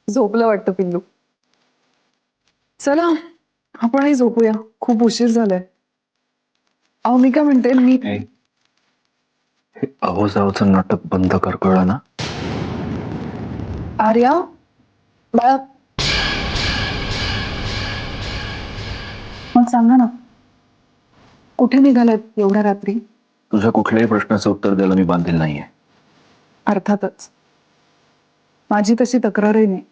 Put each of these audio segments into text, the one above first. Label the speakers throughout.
Speaker 1: झोपलं वाटतं पिल्लू. चला आपणही झोपूया, खूप उशीर झालाय. अहो मी काय म्हणते, मी
Speaker 2: हे अहोजावचं नाटक बंद कर, कळलं ना?
Speaker 1: आर्या बाळा, मग सांगा ना, कुठे निघालात एवढ्या रात्री?
Speaker 2: तुझ्या कुठल्याही प्रश्नाचं उत्तर द्यायला मी बांधील नाहीये.
Speaker 1: अर्थातच माझी तशी तक्रारही नाही,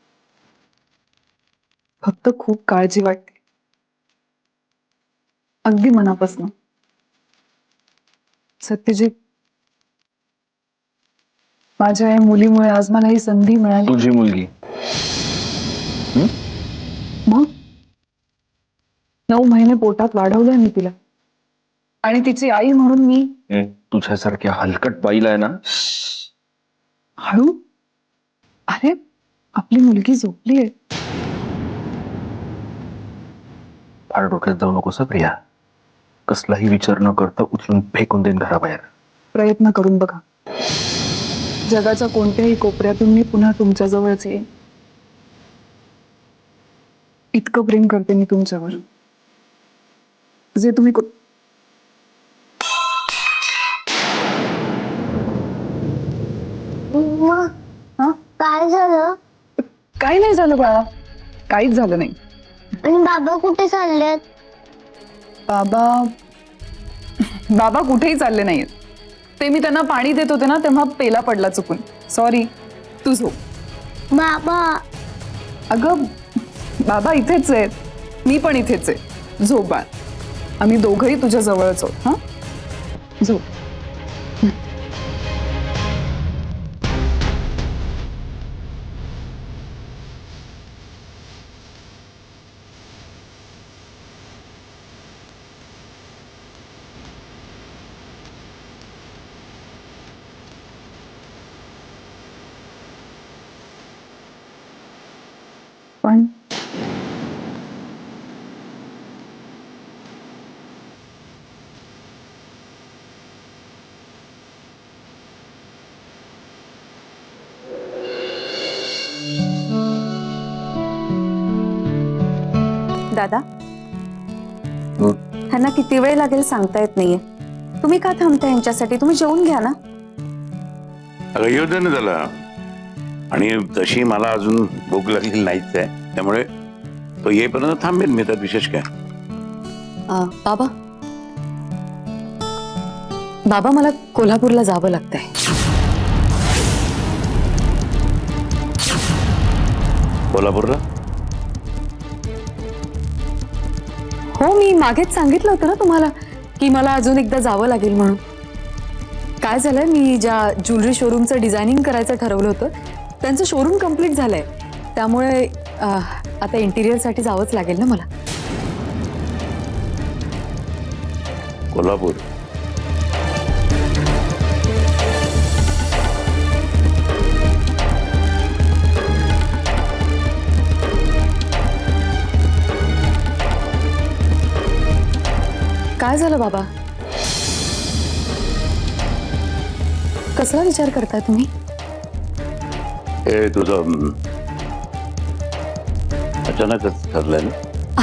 Speaker 1: फक्त खूप काळजी वाटते, अगदी मनापासून. सत्यजित, माझ्या या मुलीमुळे आज मला ही संधी मिळाली.
Speaker 2: तुझी मुलगी
Speaker 1: मग 9 महिने पोटात वाढवलंय मी तिला, आणि तिची आई म्हणून मी.
Speaker 2: तुझ्यासारख्या हलकट बाईला आहे ना,
Speaker 1: हळू. अरे आपली मुलगी झोपलीये.
Speaker 2: फार डोक्यात जाऊ नकोस हं प्रिया. कसलाही विचार न करता उचलून फेकून देईन घराबाहेर.
Speaker 1: प्रयत्न करून बघा, जगाच्या कोणत्याही कोपऱ्यातून मी पुन्हा तुमच्या जवळच येईन. इतकं प्रेम करते मी तुमच्यावर, जे तुम्ही हा?
Speaker 3: काय झालं?
Speaker 1: काही नाही झालं बाळा, काहीच झालं नाही.
Speaker 3: आणि बाबा कुठे चाललेत?
Speaker 1: बाबा बाबा कुठेही चालले नाहीत. ते मी त्यांना पाणी देत होते ना, तेव्हा पेला पडला चुकून. सॉरी. तू झोप.
Speaker 3: बाबा
Speaker 1: अगं बाबा इथेच आहेत, मी पण इथेच आहे. झोप बाळ, आम्ही दोघंही तुझ्या जवळच आहोत. हा झोप. पण
Speaker 4: दादा, ह्यांना किती वेळ लागेल सांगता येत नाहीये. तुम्ही का थांबताय यांच्यासाठी? तुम्ही जेवून घ्या ना.
Speaker 5: अगं येऊ दे ना त्याला. आणि तशी मला अजून भूक लागलेली नाहीच आहे, त्यामुळे तो येईपर्यंत थांबेल मी. त्यात विशेष काय?
Speaker 4: बाबा बाबा मला कोल्हापूरला जावं लागतंय.
Speaker 5: कोल्हापूरला?
Speaker 4: हो, मी मागेच सांगितलं होतं ना तुम्हाला की मला अजून एकदा जावं लागेल म्हणून. काय झालंय, मी ज्या ज्वेलरी शोरूमचं डिझायनिंग करायचं ठरवलं होतं त्यांचं शोरूम कम्प्लीट झालंय, त्यामुळे आता इंटिरियरसाठी जावंच लागेल ना मला.
Speaker 5: कोल्हापूर?
Speaker 4: काय झालं बाबा? कसला विचार करताय तुम्ही?
Speaker 5: हे तुझं अचानकच ठरलंय ना?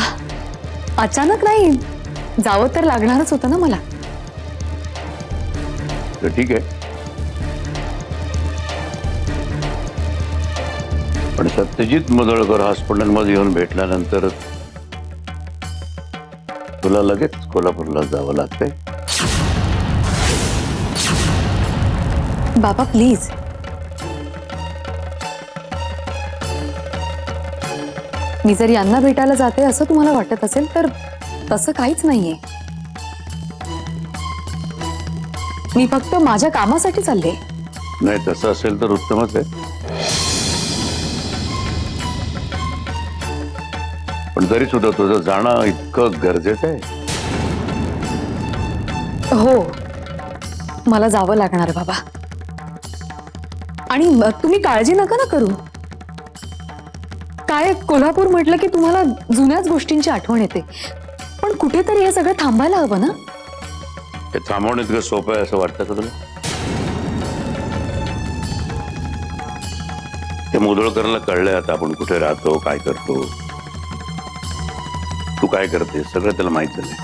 Speaker 4: अचानक नाही, जावं तर लागणारच होतं ना मला.
Speaker 5: तर ठीक आहे, पण सत्यजित मुदळकर हॉस्पिटलमध्ये येऊन भेटल्यानंतर तुला लगेच कोल्हापूरला जावं लागतंय?
Speaker 4: बाबा प्लीज. मी जर यांना भेटायला जाते असं तुम्हाला वाटत असेल तर तसं काहीच नाहीये. मी फक्त माझ्या कामासाठी चालले.
Speaker 5: नाही, तसं असेल तर उत्तमच आहे, पण तरी सुद्धा तुझं जाणं इतकं गरजेचं आहे?
Speaker 4: हो, मला जावं लागणार आहे बाबा. आणि तुम्ही काळजी नका ना करू. काय कोल्हापूर म्हटलं की तुम्हाला जुन्याच गोष्टींची आठवण येते, पण कुठेतरी हे सगळं थांबायला हवं ना.
Speaker 5: हे थांबवणं इतकं सोपं आहे असं वाटतं का तुला? ते मोदळकरला कळलंय आता आपण कुठे राहतो, काय करतो, तू काय करते, सगळं त्याला माहित झालंय.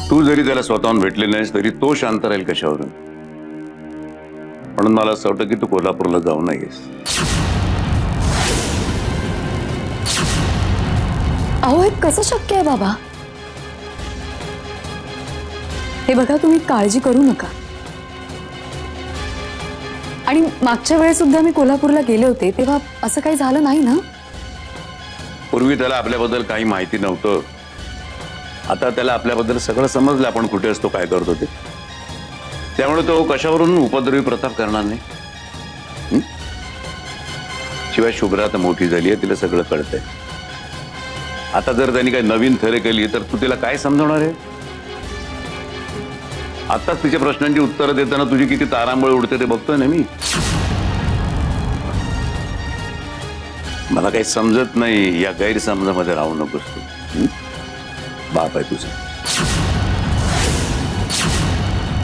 Speaker 5: तू जरी त्याला स्वतःहून भेटले नाहीस तरी तो शांत राहील कशावरून. म्हणून मला असं वाटतं की तू कोल्हापूरला जाऊ नयेस.
Speaker 4: अहो हे कसं शक्य आहे बाबा? हे बघा, तुम्ही काळजी करू नका. आणि मागच्या वेळेस सुद्धा मी कोल्हापूरला गेले होते तेव्हा असं काही झालं नाही ना?
Speaker 5: पूर्वी त्याला आपल्याबद्दल काही माहिती नव्हतं, आता त्याला आपल्याबद्दल सगळं समजलं, आपण कुठे असतो, काय करतो ते. त्यामुळे तो कशावरून उपद्रवी प्रताप करणार नाही. शिवाय शुभ्रा आता मोठी झाली आहे, तिला सगळं कळतंय. आता जर त्यांनी काही नवीन थरे केली तर तू तिला काय समजवणार आहे? आताच तिच्या प्रश्नांची उत्तरं देताना तुझी किती तारांबळ उडते ते बघतोय ना मी. मला काही समजत नाही, या गैरसमजामध्ये राहू नकोस तू. बाप आहे तुझा.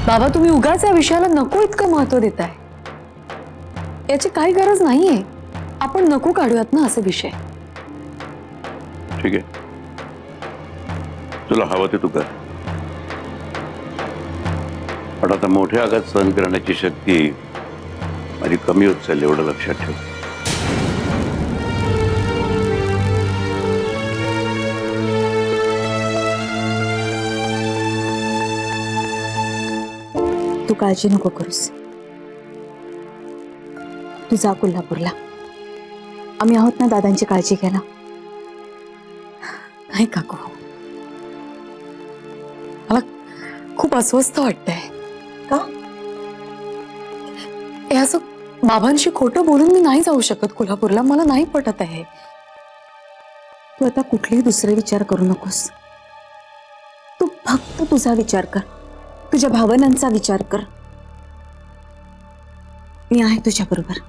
Speaker 4: बाबा, तुम्ही उगाच या विषयाला नको इतकं महत्व देताय. याची काही गरज नाहीये. आपण नको काढूयात ना असे विषय.
Speaker 5: ठीक आहे, तुला हवं ते तू कर. पण आता मोठ्या आघात सहन करण्याची शक्ती माझी कमी होत चालली, एवढं लक्षात ठेव.
Speaker 6: तू काळजी नको करूस. तू जा कोल्हापूरला. आम्ही आहोत ना दादांची काळजी घ्यायला.
Speaker 4: नाही काकू, मला खूप अस्वस्थ वाटतंय.
Speaker 6: का?
Speaker 4: हे असं बाबांशी खोटं बोलून मी नाही जाऊ शकत कोल्हापूरला. मला नाही पटत आहे.
Speaker 6: तू आता कुठलेही दुसरे विचार करू नकोस. तू फक्त तुझा विचार कर, तुझ्या भावनांचा विचार कर. मी आहे तुझ्या बरोबर.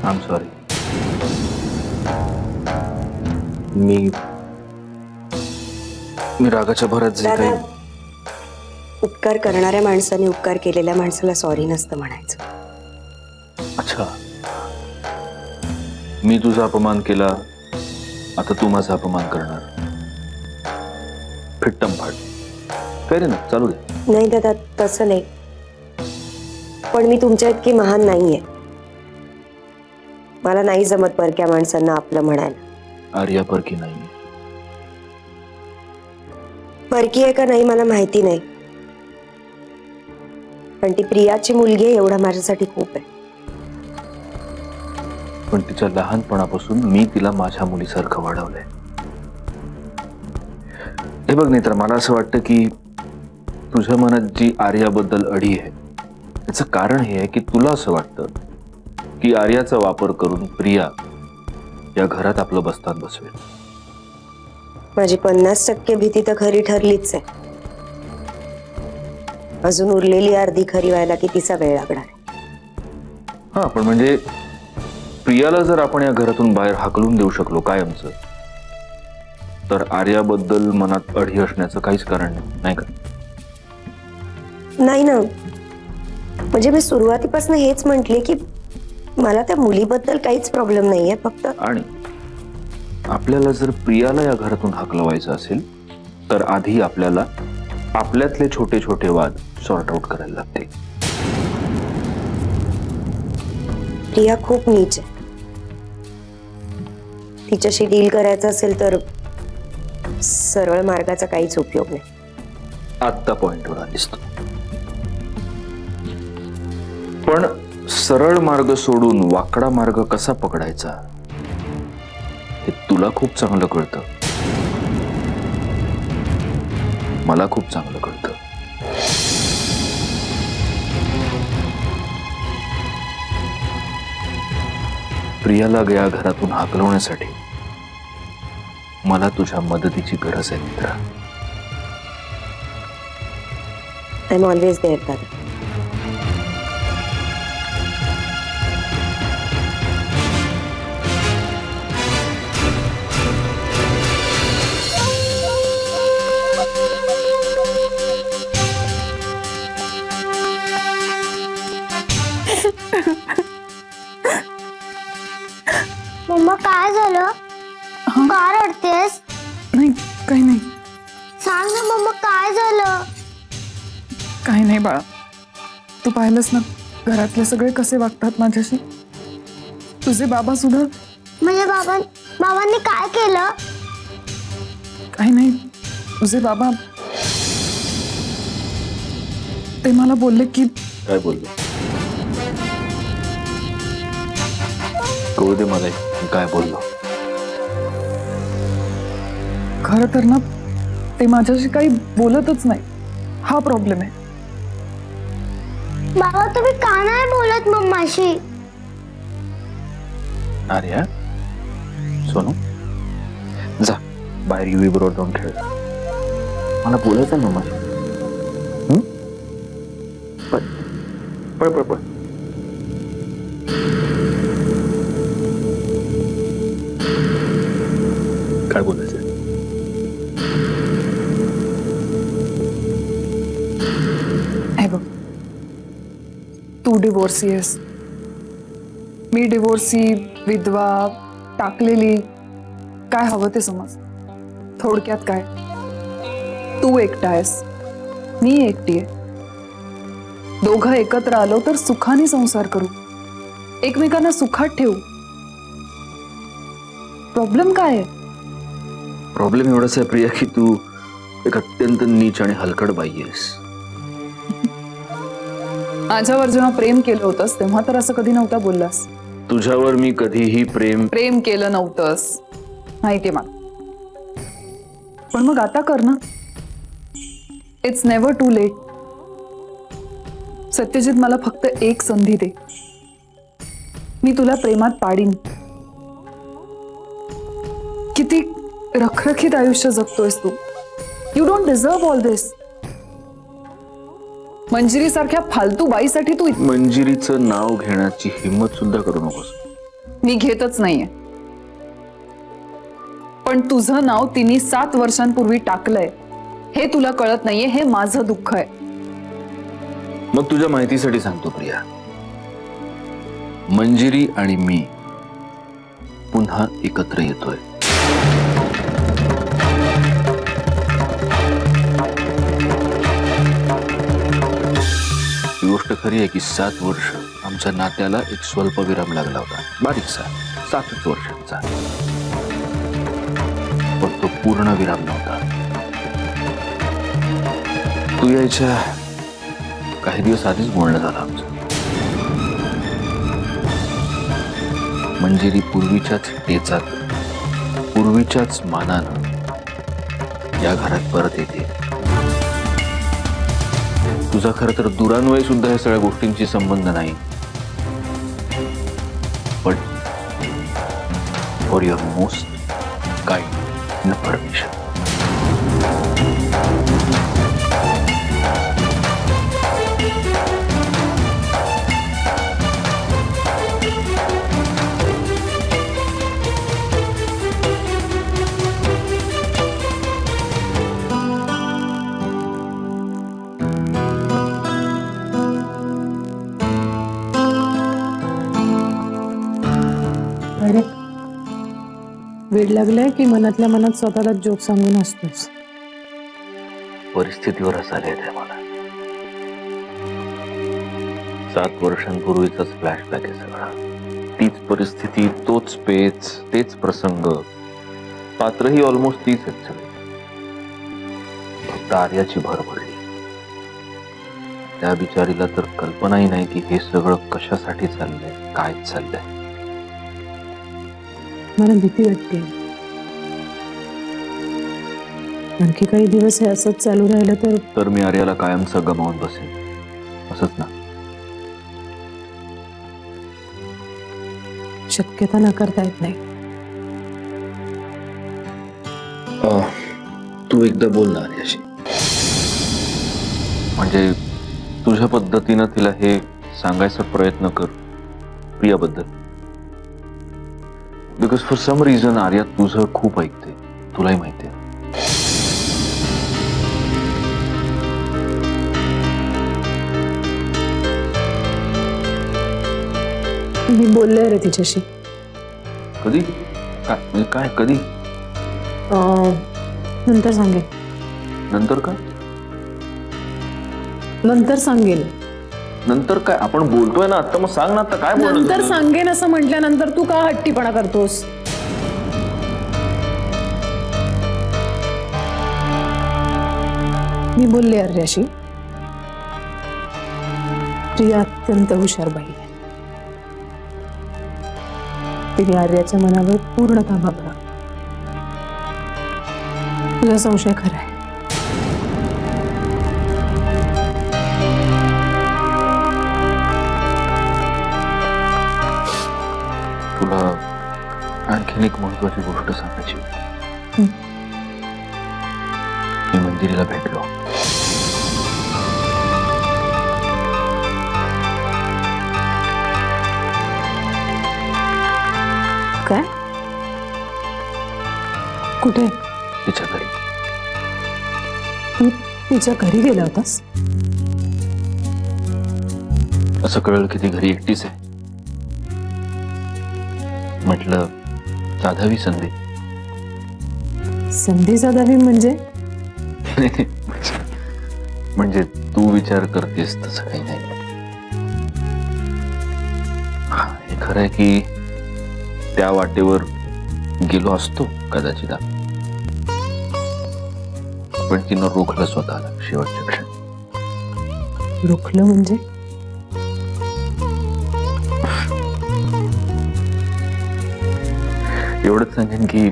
Speaker 2: I am sorry. मी रागाच्या भरात जे काही.
Speaker 7: उपकार करणाऱ्या माणसाने उपकार केलेल्या माणसाला सॉरी नसतं म्हणायचं.
Speaker 2: अच्छा, मी तुझा अपमान केला, आता तू माझा अपमान करणार. फिट्टम फाट. काय रे ना, चालू दे.
Speaker 7: नाही दादा, तसं नाही. पण मी तुमच्या इतकी महान नाहीये. मला नाही जमत परक्या माणसांना आपलं म्हणायला.
Speaker 2: आर्या परकी नाही.
Speaker 7: परकी आहे का नाही मला माहिती नाही, पण ती प्रियाची मुलगी आहे एवढा माझ्यासाठी खूप आहे.
Speaker 2: पण तिच्या लहानपणापासून मी तिला माझ्या मुलीसारखं वाढवलंय. हे बघ, नाही तर मला असं वाटतं की तुझ्या मनात जी आर्याबद्दल अढी आहे त्याचं कारण हे आहे की तुला असं वाटतं की आर्याचा वापर करून प्रिया या घरात आपलं बस्तान बसवेल.
Speaker 7: माझी 50% भीती तर खरी ठरलीच आहे. अजून उरलेली अर्धी खरी व्हायला कितीचा वेळ लागणार.
Speaker 2: हा, पण म्हणजे प्रियाला जर आपण या घरातून बाहेर हाकलून देऊ शकलो कायमचं, तर आर्याबद्दल मनात अढी असण्याचं काहीच कारण नाही का?
Speaker 7: नाही ना, म्हणजे मी सुरुवातीपासून हेच म्हटले की मला त्या मुलीबद्दल काहीच प्रॉब्लेम नाहीये. फक्त
Speaker 2: आणि आपल्याला जर प्रियाला या घरातून हाकलवायचं असेल तर आधी आपल्याला आपल्यातले छोटे छोटे वाद सॉर्ट आउट करायला लागतील.
Speaker 7: प्रिया खूप नीच आहे. तिच्याशी डील करायचं असेल तर सरळ मार्गाचा काहीच उपयोग नाही.
Speaker 2: आत्ता पॉइंटवर आलीस तू. पण सरळ मार्ग सोडून वाकडा मार्ग कसा पकडायचा हे तुला खूप चांगलं कळतं, मला खूप चांगलं कळतं. प्रियाला या घरातून हाकलवण्यासाठी मला तुझ्या मदतीची गरज आहे मित्रा.
Speaker 7: आय एम ऑलवेज देअर दादा.
Speaker 3: मम्मा काय झालं
Speaker 1: हा?
Speaker 3: का रडतेस
Speaker 1: नाही काही नाही
Speaker 3: सांग ना मम्मा काय झालं
Speaker 1: काही नाही बाळा. तू पाहिलंस ना घरातले सगळे कसे वागतात माझ्याशी. तुझे बाबा सुद्धा.
Speaker 3: म्हणजे बाबांनी काय केलं
Speaker 1: काही नाही. तुझे बाबा ते मला बोलले की
Speaker 2: काय बोललो? कळू दे मला मी काय बोललो.
Speaker 1: खरं तर ना ते माझ्याशी काही बोलतच नाही. हा प्रॉब्लेम आहे.
Speaker 3: बाबा तुम्ही का नाही बोलत मम्माशी
Speaker 2: आर्या सोनू जा बाहेर युवी बरोबर जाऊन खेळ. मला बोलायचं ना माझ्या. पळ पळ पळ पळ. काय बोलायचं?
Speaker 1: हे बघ तू डिवोर्सी आहेस. मी डिवोर्सी विधवा टाकलेली. काय हवं ते समज. थोडक्यात काय तू एकटा आहेस मी एकटी आहे. दोघं एकत्र आलो तर सुखाने संसार करू. एकमेकांना सुखात ठेवू. प्रॉब्लेम काय आहे?
Speaker 2: प्रॉब्लेम एवढाच आहे प्रिया की तू एक अत्यंत नीच आणि हलकट बाई आहेस.
Speaker 1: माझ्यावर जेव्हा प्रेम केलं होतंस तेव्हा तर असं कधी नव्हता बोललास.
Speaker 2: तुझ्यावर मी कधीही
Speaker 1: प्रेम केलं नव्हतंस माहितीये मला. पण मग आता कर ना. It's never too late. Satyajit मला फक्त एक संधी दे. मी तुला प्रेमात पाडीन. किती रखरखीत आयुष्य जगतोयस तू. यू डोंट डिझर्व ऑल दिस. मंजिरी सारख्या फालतू बाईसाठी तू
Speaker 2: मंजिरीचं नाव घेण्याची हिंमत सुद्धा करू नकोस.
Speaker 1: मी घेतच नाहीये. पण तुझं नाव तिने 7 वर्षांपूर्वी टाकलंय हे तुला कळत नाहीये. हे माझं दुःख आहे.
Speaker 2: मग तुझ्या माहितीसाठी सांगतो प्रिया, मंजिरी आणि मी पुन्हा एकत्र येतोय. ही गोष्ट खरी आहे की 7 वर्ष आमच्या नात्याला एक स्वल्प विराम लागला होता. बारीकसा 7 वर्षांचा. पण तो पूर्ण विराम नव्हता. तू यायच्या काही दिवस आधीच बोलणं झालं आमचं. मंजिरी पूर्वीच्याच टेचात पूर्वीच्याच मानानं या घरात परत येते. तुझा खरं तर दुरान्वय सुद्धा या सगळ्या गोष्टींची संबंध नाही. पण for your most kind permission.
Speaker 8: अरे वेळ लागलाय की मनातल्या मनात स्वतःला जोक सांगून असतोस.
Speaker 2: परिस्थितीवर हसायला येते मला. 7 वर्षांपूर्वीचाच फ्लॅशबॅक आहे सगळा. तीच परिस्थिती, तोच पेच, तेच प्रसंग. पात्रही ऑलमोस्ट तीच आहेत सगळी. फक्त आर्याची भर पडली. त्या बिचारीला तर कल्पनाही नाही की हे सगळं कशासाठी चाललंय, काय चाललंय.
Speaker 8: मला भीती वाटते. आणखी काही दिवस हे असंच चालू राहिलं तर
Speaker 2: मी आर्याला कायमचं गमावून बसेन. असंच ना?
Speaker 8: शक्यता नाकारता येत नाही.
Speaker 2: तू एकदा बोल ना आर्याशी. म्हणजे तुझ्या पद्धतीनं तिला हे सांगायचा प्रयत्न कर प्रियाबद्दल. Because for some reason Arya तुझं खूप ऐकते. तुलाही माहिती आहे.
Speaker 8: मी बोलले रे तिच्याशी.
Speaker 2: कधी काय म्हणजे काय कधी
Speaker 8: नंतर सांगेन.
Speaker 2: नंतर काय
Speaker 8: नंतर सांगेन.
Speaker 2: नंतर काय आपण बोलतोय ना आता, मग सांग ना आता काय बोलणार
Speaker 8: नंतर
Speaker 2: तुझं?
Speaker 8: सांगेन असं म्हटल्यानंतर तू का हट्टीपणा करतोस? मी बोलले आर्याशी. प्रिया अत्यंत हुशार बाई आहे. तिने आर्याच्या मनावर पूर्ण ताबा मिळवला. तुझा संशय खरा आहे.
Speaker 2: तुला आणखीन एक महत्वाची गोष्ट सांगायची होती. मी मंदिरीला भेटलो.
Speaker 8: काय? कुठे?
Speaker 2: तिच्या घरी.
Speaker 8: तू तिच्या घरी गेला होतास?
Speaker 2: असं कळलं की ती घरी एकटीच आहे. म्हटलं साधावी संधी.
Speaker 8: संधी साधावी म्हणजे?
Speaker 2: म्हणजे तू विचार करतेस तसं काही नाही. हा, हे खरं आहे की त्या वाटेवर गेलो असतो कदाचित, पण तिनं रोखलं स्वतःला शेवटच्या क्षणी.
Speaker 8: रोखलं म्हणजे?
Speaker 2: एवढंच सांगेन की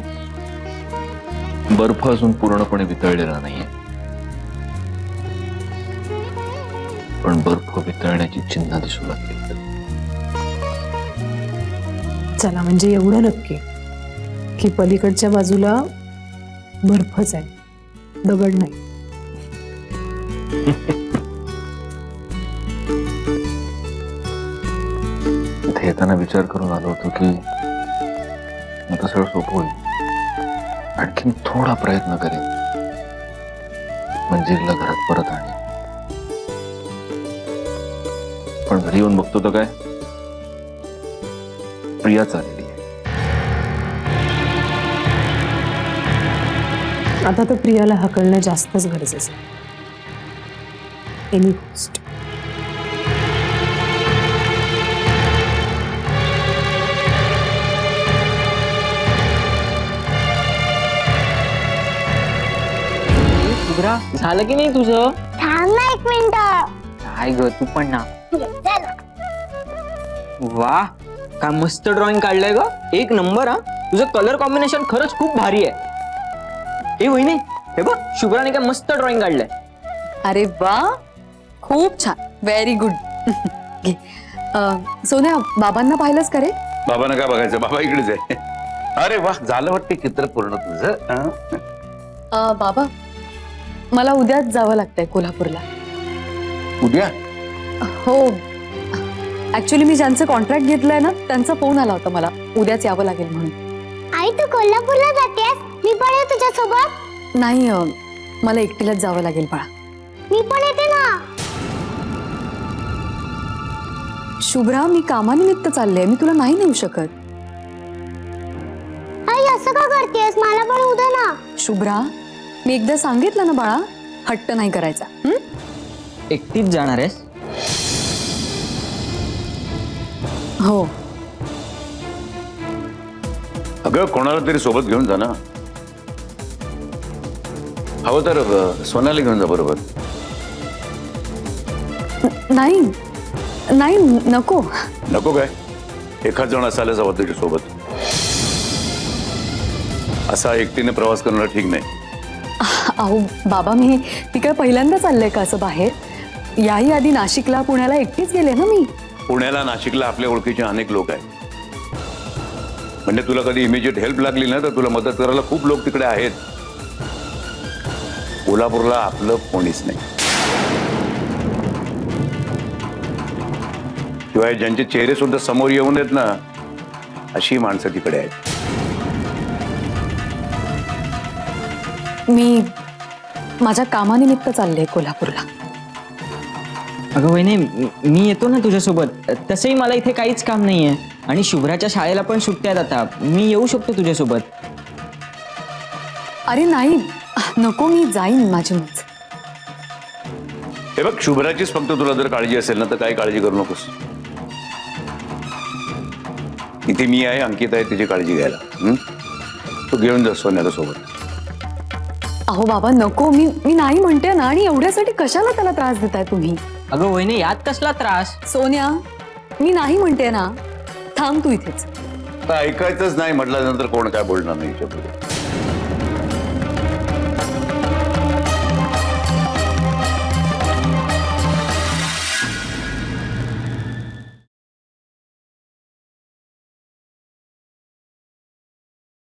Speaker 2: बर्फ अजून पूर्णपणे वितळलेला नाहीये, पण बर्फ वितळण्याची चिन्ह दिसू लागली.
Speaker 8: चला, म्हणजे एवढं नक्की की पलीकडच्या बाजूला बर्फच आहे, दगड नाही.
Speaker 2: इथे येताना विचार करून आलो होतो की आता सगळं सोपं होईल. आणखीन थोडा प्रयत्न करेन मंजिरीला घरात परत आणेन. पण घरी येऊन बघतो तर काय, प्रिया चाललेली आहे.
Speaker 8: आता तर प्रियाला हाकलणं जास्तच गरजेचं आहे. Any cost.
Speaker 9: शुभ्रा, झालं की नाही तुझं?
Speaker 3: थांब ना 1 मिनिट.
Speaker 9: काय ग, तू पण ना. वा, काय मस्त ड्रॉइंग काढलंय ग. एक नंबर. हा, तुझं कलर कॉम्बिनेशन खरंच खूप भारी आहे. हे वहिनी, हे बघ, शुभ्राने काय मस्त ड्रॉइंग काढलंय.
Speaker 4: अरे वा, खूप छान, व्हेरी गुड. सोन्या, बाबांना पाहिलंच का रे?
Speaker 5: बाबांना काय बघायचं, बाबा इकडेच आहे. अरे वा, झालं वाटते चित्र पूर्ण तुझं.
Speaker 4: बाबा, मला उद्याच जावं लागतंय कोल्हापूरला.
Speaker 5: उद्या?
Speaker 4: हो, ऍक्च्युली मी ज्यांचं कॉन्ट्रॅक्ट घेतलंय ना, त्यांचा फोन आला होता मला उद्याच यावं लागेल म्हणून.
Speaker 3: आई, तू कोल्हापूरला जातेस? मी पण येऊ तुझ्यासोबत.
Speaker 4: नाही, मला एकटीलाच जावं लागेल बाळा.
Speaker 3: मी पण येते ना.
Speaker 4: शुभ्रा, मी कामानिमित्त चालले, मी तुला नाही नेऊ शकत.
Speaker 3: आई, असं का करतेस? मला पण उद्या ना.
Speaker 4: शुभ्रा, मी एकदा सांगितलं ना बाळा, हट्ट नाही करायचा.
Speaker 9: एकटीच जाणार आहेस?
Speaker 4: हो.
Speaker 5: अगं, कोणाला तरी सोबत घेऊन जा ना. हवं तर सोनाली घेऊन जा बरोबर.
Speaker 4: नाही नाही, नको.
Speaker 5: नको काय? एखाद जण असायला जावं तुझ्या सोबत. असा एकटीने प्रवास करणं ठीक नाही.
Speaker 4: अहो बाबा, मी काय पहिल्यांदा चाललंय का असं बाहेर? याही आधी नाशिकला, पुण्याला एकटीच गेले ना मी.
Speaker 5: पुण्याला, नाशिकला आपल्या ओळखीचे अनेक लोक आहेत. म्हणजे तुला कधी इमिजिएट हेल्प लागली ना, तर तुला मदत करायला खूप लोक तिकडे आहेत. कोल्हापूरला आपलं कोणीच नाही. शिवाय ज्यांचे चेहरे सुद्धा समोर येऊन येत ना, अशी माणसं तिकडे आहेत.
Speaker 4: मी माझ्या कामानिमित्त चालले कोल्हापूरला.
Speaker 9: अगं वहिनी, मी येतो ना तुझ्यासोबत. तसंही मला इथे काहीच काम नाहीये. आणि शुभ्राच्या शाळेला पण सुट्ट्या आहेत आता, मी येऊ शकतो तुझ्यासोबत.
Speaker 4: अरे नाही, नको, मी जाईन माझी मज.
Speaker 5: हे बघ, शुभ्राचीच फक्त तुला जर काळजी असेल ना तर काही काळजी करू नकोस. इथे मी आहे, अंकिता आहे तिची काळजी घ्यायला. तू घेऊन जा सोन्याला सोबत.
Speaker 4: अहो बाबा नको, मी नाही म्हणते ना. आणि एवढ्यासाठी कशाला त्याला त्रास देताय तुम्ही?
Speaker 9: अगं वहिनी, यात कसला त्रास?
Speaker 4: सोन्या, मी नाही म्हणते ना. थांब तू इथेच.
Speaker 5: आता ऐकायचंच नाही म्हटल्यानंतर कोण काय बोलणार नाही याच्यापुढे.